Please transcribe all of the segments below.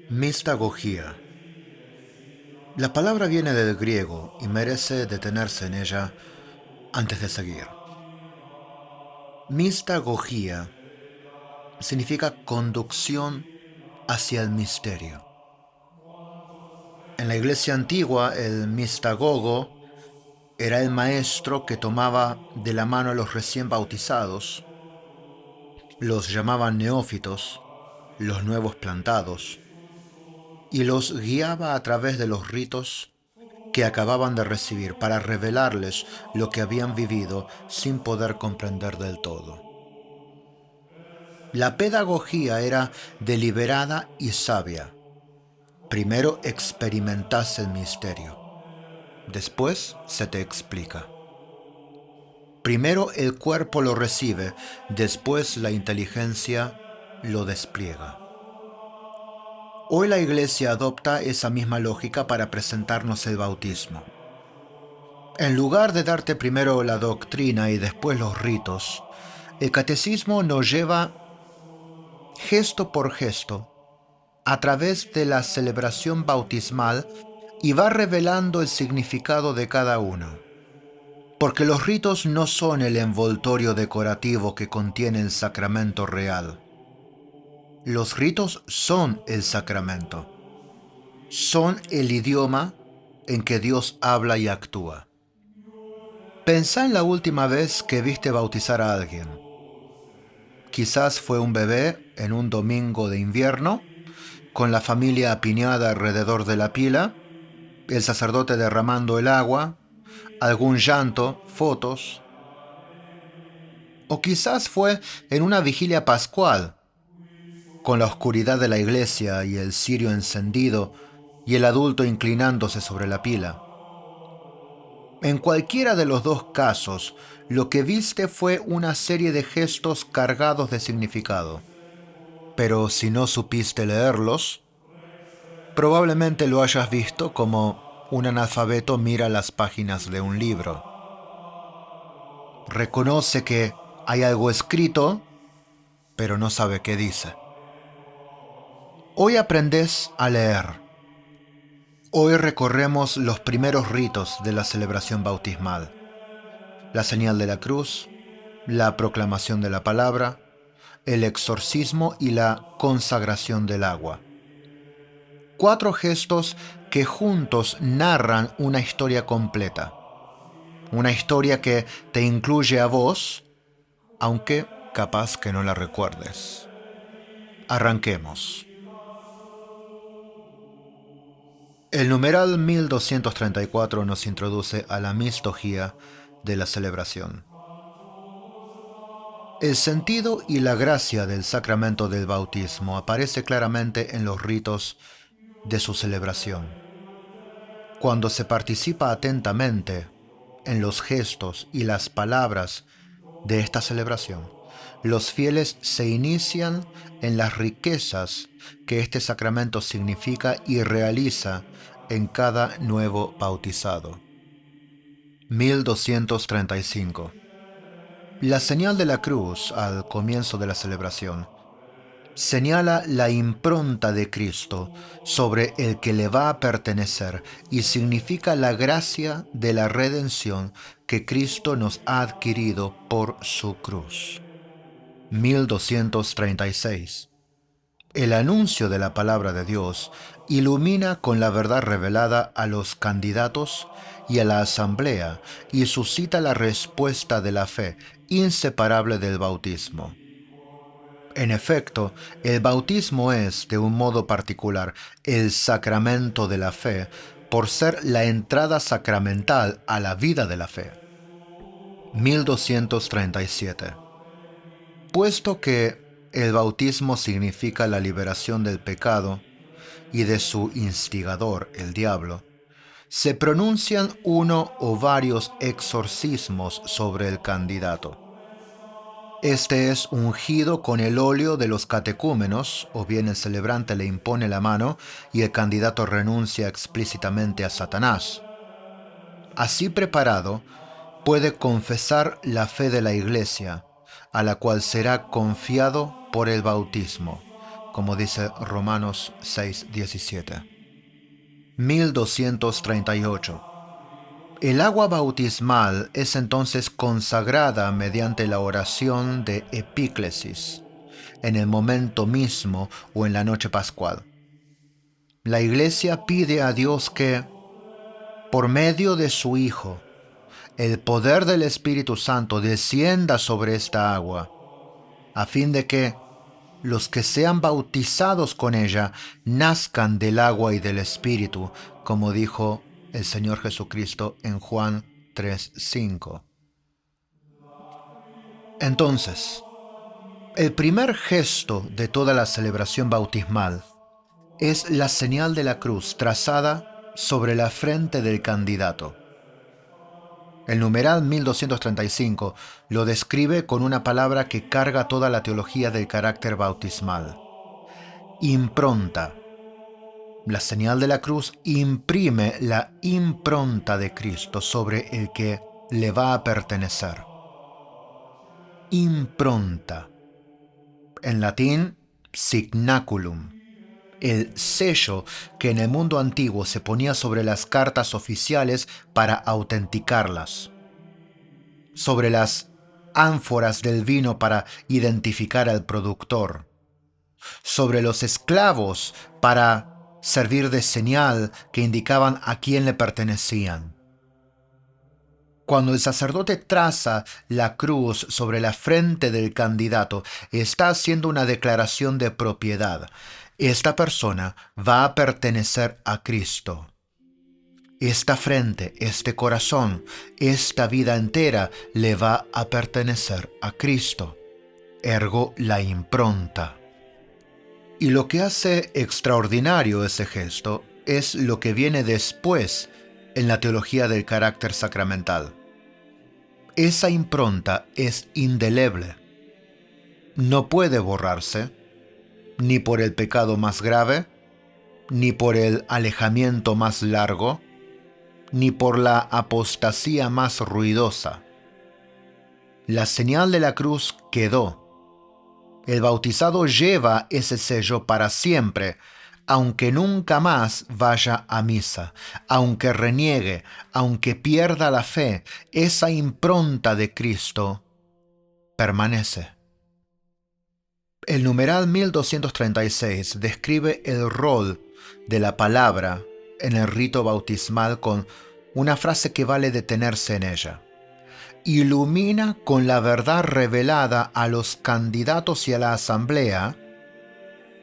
Mistagogía. La palabra viene del griego y merece detenerse en ella antes de seguir. Mistagogía significa conducción hacia el misterio. En la iglesia antigua, el mistagogo era el maestro que tomaba de la mano a los recién bautizados, los llamaban neófitos, los nuevos plantados, y los guiaba a través de los ritos que acababan de recibir para revelarles lo que habían vivido sin poder comprender del todo. La pedagogía era deliberada y sabia. Primero experimentas el misterio, después se te explica. Primero el cuerpo lo recibe, después la inteligencia lo despliega. Hoy la Iglesia adopta esa misma lógica para presentarnos el bautismo. En lugar de darte primero la doctrina y después los ritos, el catecismo nos lleva gesto por gesto a través de la celebración bautismal y va revelando el significado de cada uno. Porque los ritos no son el envoltorio decorativo que contiene el sacramento real. Los ritos son el sacramento. Son el idioma en que Dios habla y actúa. Pensá en la última vez que viste bautizar a alguien. Quizás fue un bebé en un domingo de invierno, con la familia apiñada alrededor de la pila, el sacerdote derramando el agua, algún llanto, fotos. O quizás fue en una vigilia pascual, con la oscuridad de la iglesia y el cirio encendido y el adulto inclinándose sobre la pila. En cualquiera de los dos casos, lo que viste fue una serie de gestos cargados de significado. Pero si no supiste leerlos, probablemente lo hayas visto como un analfabeto mira las páginas de un libro. Reconoce que hay algo escrito, pero no sabe qué dice. Hoy aprendes a leer. Hoy recorremos los primeros ritos de la celebración bautismal. La señal de la cruz, la proclamación de la palabra, el exorcismo y la consagración del agua. Cuatro gestos que juntos narran una historia completa. Una historia que te incluye a vos, aunque capaz que no la recuerdes. Arranquemos. El numeral 1234 nos introduce a la mistogía de la celebración. El sentido y la gracia del sacramento del bautismo aparece claramente en los ritos de su celebración. Cuando se participa atentamente en los gestos y las palabras de esta celebración, los fieles se inician en las riquezas que este sacramento significa y realiza en cada nuevo bautizado. 1235. La señal de la cruz al comienzo de la celebración señala la impronta de Cristo sobre el que le va a pertenecer y significa la gracia de la redención que Cristo nos ha adquirido por su cruz. 1236. El anuncio de la palabra de Dios ilumina con la verdad revelada a los candidatos y a la asamblea y suscita la respuesta de la fe inseparable del bautismo. En efecto, el bautismo es, de un modo particular, el sacramento de la fe, por ser la entrada sacramental a la vida de la fe. 1237. Puesto que el bautismo significa la liberación del pecado y de su instigador, el diablo, se pronuncian uno o varios exorcismos sobre el candidato. Este es ungido con el óleo de los catecúmenos, o bien el celebrante le impone la mano y el candidato renuncia explícitamente a Satanás. Así preparado, puede confesar la fe de la Iglesia, a la cual será confiado por el bautismo, como dice Romanos 6:17. 1238. El agua bautismal es entonces consagrada mediante la oración de epíclesis, en el momento mismo o en la noche pascual. La Iglesia pide a Dios que, por medio de su Hijo, el poder del Espíritu Santo descienda sobre esta agua, a fin de que los que sean bautizados con ella nazcan del agua y del Espíritu, como dijo el Señor Jesucristo en Juan 3:5. Entonces, el primer gesto de toda la celebración bautismal es la señal de la cruz trazada sobre la frente del candidato. El numeral 1235 lo describe con una palabra que carga toda la teología del carácter bautismal: impronta. La señal de la cruz imprime la impronta de Cristo sobre el que le va a pertenecer. Impronta. En latín, signaculum. El sello que en el mundo antiguo se ponía sobre las cartas oficiales para autenticarlas, sobre las ánforas del vino para identificar al productor, sobre los esclavos para servir de señal que indicaban a quién le pertenecían. Cuando el sacerdote traza la cruz sobre la frente del candidato, está haciendo una declaración de propiedad. Esta persona va a pertenecer a Cristo. Esta frente, este corazón, esta vida entera le va a pertenecer a Cristo. Ergo la impronta. Y lo que hace extraordinario ese gesto es lo que viene después en la teología del carácter sacramental. Esa impronta es indeleble. No puede borrarse, ni por el pecado más grave, ni por el alejamiento más largo, ni por la apostasía más ruidosa. La señal de la cruz quedó. El bautizado lleva ese sello para siempre, aunque nunca más vaya a misa, aunque reniegue, aunque pierda la fe, esa impronta de Cristo permanece. El numeral 1236 describe el rol de la palabra en el rito bautismal con una frase que vale detenerse en ella. Ilumina con la verdad revelada a los candidatos y a la asamblea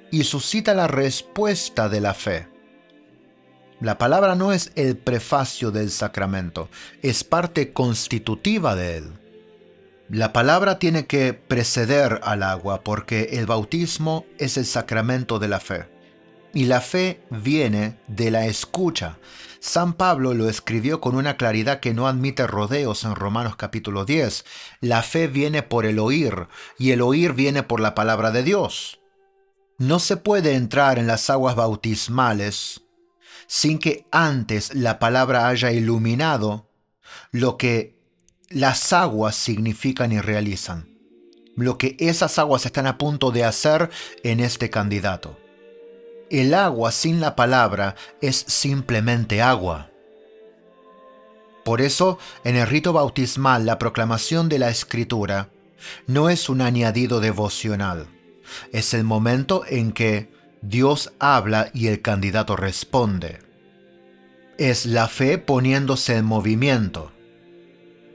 y suscita la respuesta de la fe. La palabra no es el prefacio del sacramento, es parte constitutiva de él. La palabra tiene que preceder al agua porque el bautismo es el sacramento de la fe. Y la fe viene de la escucha. San Pablo lo escribió con una claridad que no admite rodeos en Romanos capítulo 10. La fe viene por el oír, y el oír viene por la palabra de Dios. No se puede entrar en las aguas bautismales sin que antes la palabra haya iluminado lo que las aguas significan y realizan, lo que esas aguas están a punto de hacer en este candidato. El agua sin la palabra es simplemente agua. Por eso, en el rito bautismal, la proclamación de la Escritura no es un añadido devocional. Es el momento en que Dios habla y el candidato responde. Es la fe poniéndose en movimiento.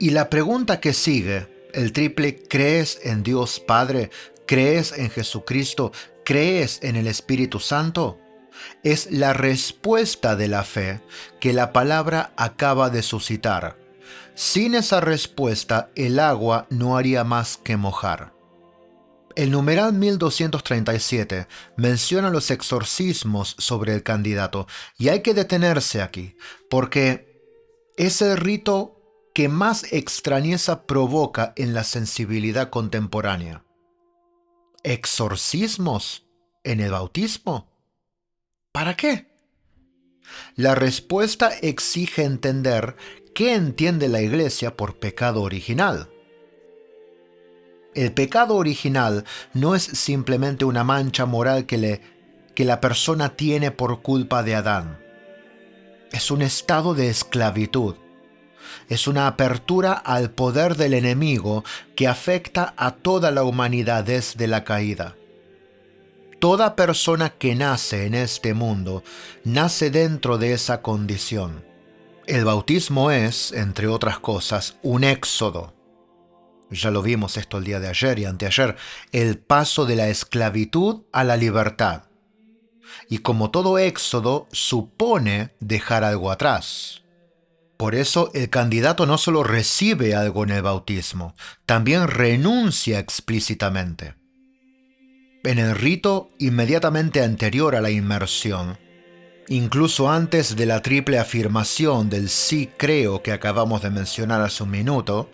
Y la pregunta que sigue, el triple ¿crees en Dios Padre? ¿Crees en Jesucristo? ¿Crees en el Espíritu Santo? Es la respuesta de la fe que la palabra acaba de suscitar. Sin esa respuesta, el agua no haría más que mojar. El numeral 1237 menciona los exorcismos sobre el candidato, y hay que detenerse aquí, porque es el rito que más extrañeza provoca en la sensibilidad contemporánea. ¿Exorcismos en el bautismo? ¿Para qué? La respuesta exige entender qué entiende la Iglesia por pecado original. El pecado original no es simplemente una mancha moral que la persona tiene por culpa de Adán. Es un estado de esclavitud. Es una apertura al poder del enemigo que afecta a toda la humanidad desde la caída. Toda persona que nace en este mundo nace dentro de esa condición. El bautismo es, entre otras cosas, un éxodo. Ya lo vimos esto el día de ayer y anteayer, el paso de la esclavitud a la libertad. Y como todo éxodo, supone dejar algo atrás. Por eso el candidato no solo recibe algo en el bautismo, también renuncia explícitamente. En el rito inmediatamente anterior a la inmersión, incluso antes de la triple afirmación del sí creo que acabamos de mencionar hace un minuto,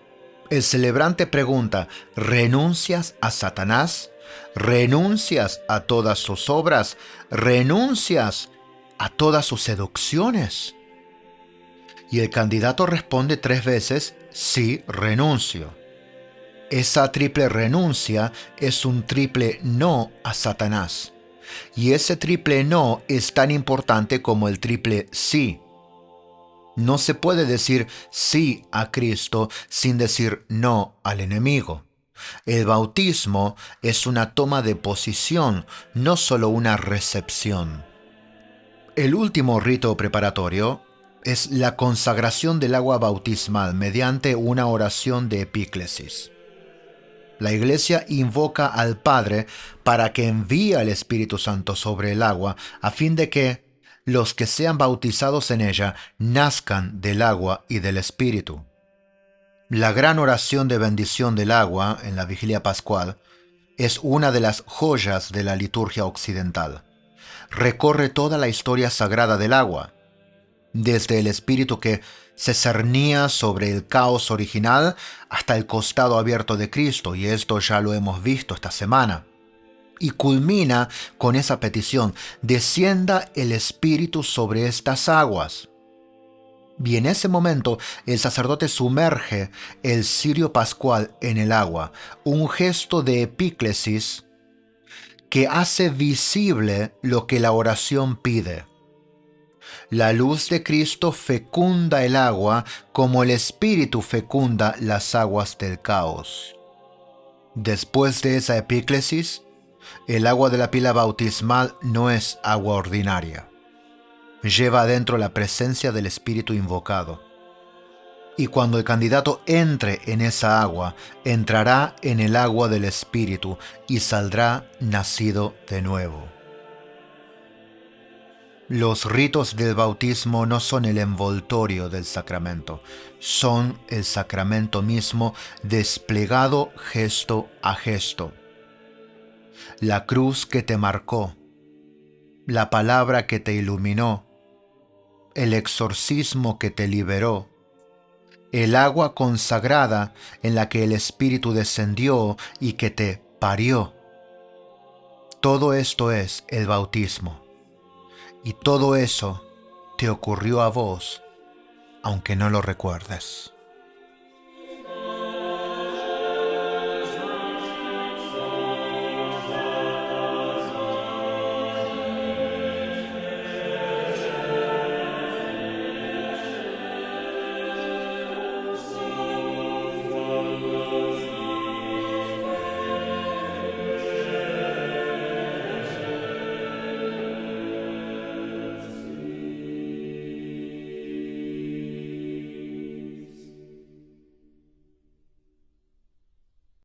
el celebrante pregunta: ¿renuncias a Satanás? ¿Renuncias a todas sus obras? ¿Renuncias a todas sus seducciones? Y el candidato responde 3 veces: sí, renuncio. Esa triple renuncia es un triple no a Satanás. Y ese triple no es tan importante como el triple sí. No se puede decir sí a Cristo sin decir no al enemigo. El bautismo es una toma de posición, no solo una recepción. El último rito preparatorio es la consagración del agua bautismal mediante una oración de epíclesis. La Iglesia invoca al Padre para que envíe al Espíritu Santo sobre el agua, a fin de que los que sean bautizados en ella nazcan del agua y del Espíritu. La gran oración de bendición del agua en la vigilia pascual es una de las joyas de la liturgia occidental. Recorre toda la historia sagrada del agua, desde el espíritu que se cernía sobre el caos original hasta el costado abierto de Cristo, y esto ya lo hemos visto esta semana. Y culmina con esa petición: descienda el Espíritu sobre estas aguas. Y en ese momento el sacerdote sumerge el cirio pascual en el agua, un gesto de epíclesis que hace visible lo que la oración pide. La luz de Cristo fecunda el agua como el Espíritu fecunda las aguas del caos. Después de esa epíclesis, el agua de la pila bautismal no es agua ordinaria. Lleva adentro la presencia del Espíritu invocado. Y cuando el candidato entre en esa agua, entrará en el agua del Espíritu y saldrá nacido de nuevo. Los ritos del bautismo no son el envoltorio del sacramento, son el sacramento mismo desplegado gesto a gesto. La cruz que te marcó, la palabra que te iluminó, el exorcismo que te liberó, el agua consagrada en la que el Espíritu descendió y que te parió. Todo esto es el bautismo. Y todo eso te ocurrió a vos, aunque no lo recuerdes.